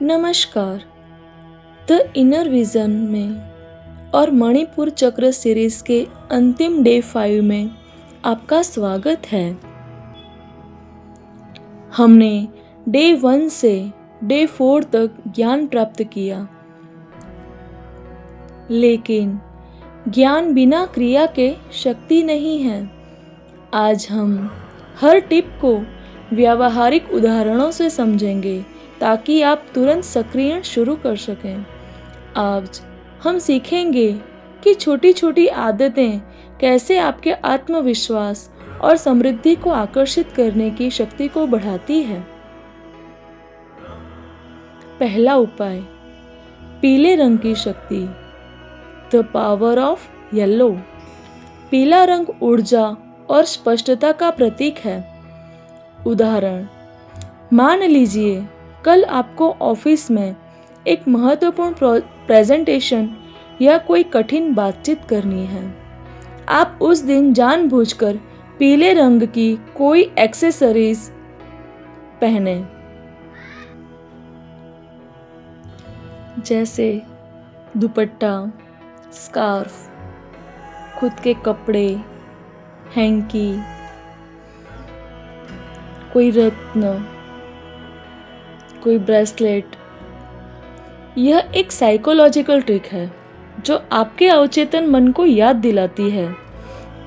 नमस्कार। The inner vision में और मणिपुर चक्र सीरीज के अंतिम डे 5 में आपका स्वागत है। हमने डे 1 से डे 4 तक ज्ञान प्राप्त किया, लेकिन ज्ञान बिना क्रिया के शक्ति नहीं है। आज हम हर टिप को व्यावहारिक उदाहरणों से समझेंगे ताकि आप तुरंत सक्रिय शुरू कर सकें। आज हम सीखेंगे कि छोटी छोटी आदतें कैसे आपके आत्मविश्वास और समृद्धि को आकर्षित करने की शक्ति को बढ़ाती है। पहला उपाय, पीले रंग की शक्ति, द पावर ऑफ येलो। पीला रंग ऊर्जा और स्पष्टता का प्रतीक है। उदाहरण, मान लीजिए कल आपको ऑफिस में एक महत्वपूर्ण प्रेजेंटेशन या कोई कठिन बातचीत करनी है। आप उस दिन जानबूझकर पीले रंग की कोई एक्सेसरीज पहने, जैसे दुपट्टा, स्कार्फ, खुद के कपड़े, हैंकी, कोई रत्न, कोई ब्रेसलेट। यह एक साइकोलॉजिकल ट्रिक है जो आपके अवचेतन मन को याद दिलाती है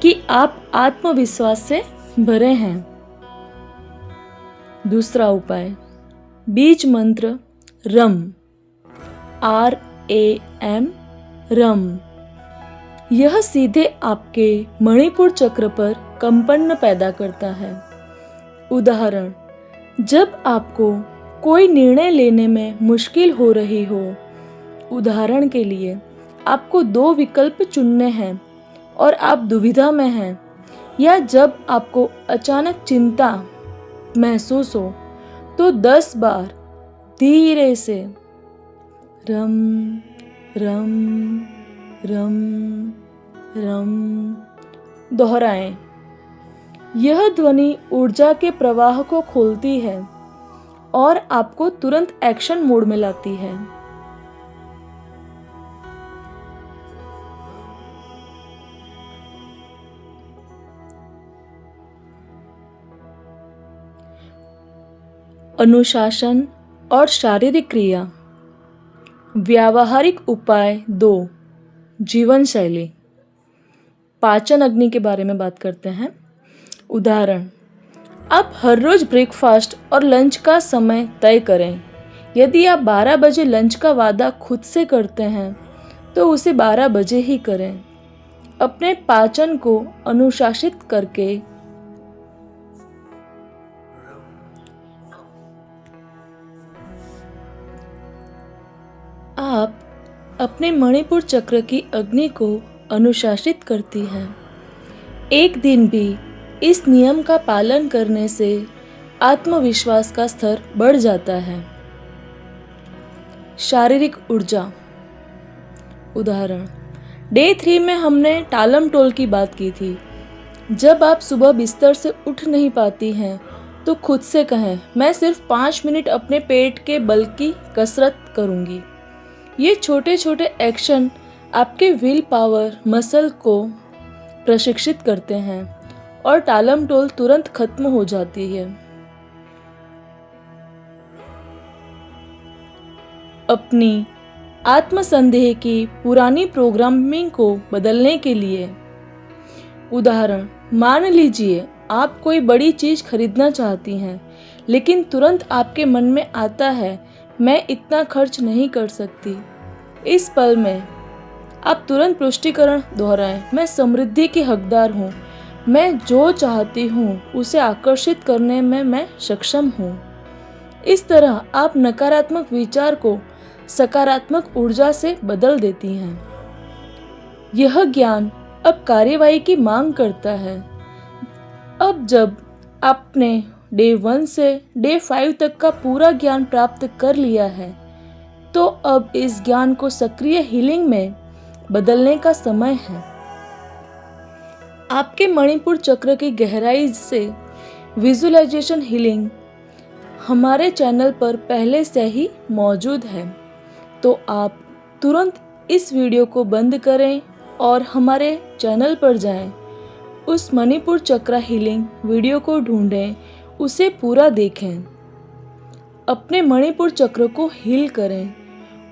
कि आप आत्मविश्वास से भरे हैं। दूसरा उपाय, बीज मंत्र रम, RAM, रम। यह सीधे आपके मणिपुर चक्र पर कंपन पैदा करता है। उदाहरण, जब आपको कोई निर्णय लेने में मुश्किल हो रही हो, उदाहरण के लिए आपको 2 विकल्प चुनने हैं और आप दुविधा में हैं, या जब आपको अचानक चिंता महसूस हो, तो 10 बार धीरे से रम रम रम रम दोहराएं। यह ध्वनि ऊर्जा के प्रवाह को खोलती है और आपको तुरंत एक्शन मोड में लाती है। अनुशासन और शारीरिक क्रिया। व्यावहारिक उपाय 2, जीवन शैली। पाचन अग्नि के बारे में बात करते हैं। उदाहरण, आप हर रोज ब्रेकफास्ट और लंच का समय तय करें। यदि आप 12 बजे लंच का वादा खुद से करते हैं तो उसे 12 बजे ही करें। अपने पाचन को अनुशासित करके आप अपने मणिपुर चक्र की अग्नि को अनुशासित करती हैं। एक दिन भी इस नियम का पालन करने से आत्मविश्वास का स्तर बढ़ जाता है। शारीरिक ऊर्जा। उदाहरण, डे 3 में हमने टालम टोल की बात की थी। जब आप सुबह बिस्तर से उठ नहीं पाती हैं तो खुद से कहें, मैं सिर्फ 5 मिनट अपने पेट के बल की कसरत करूंगी। ये छोटे छोटे एक्शन आपके विल पावर मसल को प्रशिक्षित करते हैं और टालम टोल तुरंत खत्म हो जाती है। अपनी आत्मसंदेह की पुरानी प्रोग्रामिंग को बदलने के लिए, उदाहरण, मान लीजिए आप कोई बड़ी चीज खरीदना चाहती हैं, लेकिन तुरंत आपके मन में आता है, मैं इतना खर्च नहीं कर सकती। इस पल में आप तुरंत पुष्टिकरण दोहराएं, मैं समृद्धि की हकदार हूँ, मैं जो चाहती हूँ उसे आकर्षित करने में मैं सक्षम हूँ। इस तरह आप नकारात्मक विचार को सकारात्मक ऊर्जा से बदल देती हैं। यह ज्ञान अब कार्यवाही की मांग करता है। अब जब आपने डे 1 से डे 5 तक का पूरा ज्ञान प्राप्त कर लिया है, तो अब इस ज्ञान को सक्रिय हीलिंग में बदलने का समय है। आपके मणिपुर चक्र की गहराई से विजुअलाइजेशन हीलिंग हमारे चैनल पर पहले से ही मौजूद है, तो आप तुरंत इस वीडियो को बंद करें और हमारे चैनल पर जाएं। उस मणिपुर चक्र हीलिंग वीडियो को ढूंढें, उसे पूरा देखें। अपने मणिपुर चक्र को हील करें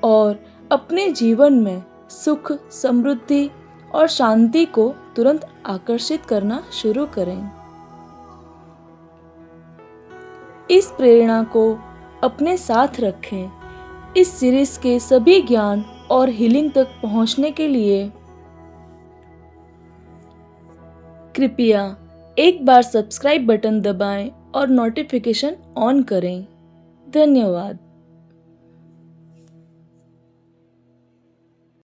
और अपने जीवन में सुख, समृद्धि और शांति को तुरंत आकर्षित करना शुरू करें। इस प्रेरणा को अपने साथ रखें। इस सीरीज के सभी ज्ञान और हीलिंग तक पहुंचने के लिए कृपया एक बार सब्सक्राइब बटन दबाएं और नोटिफिकेशन ऑन करें। धन्यवाद।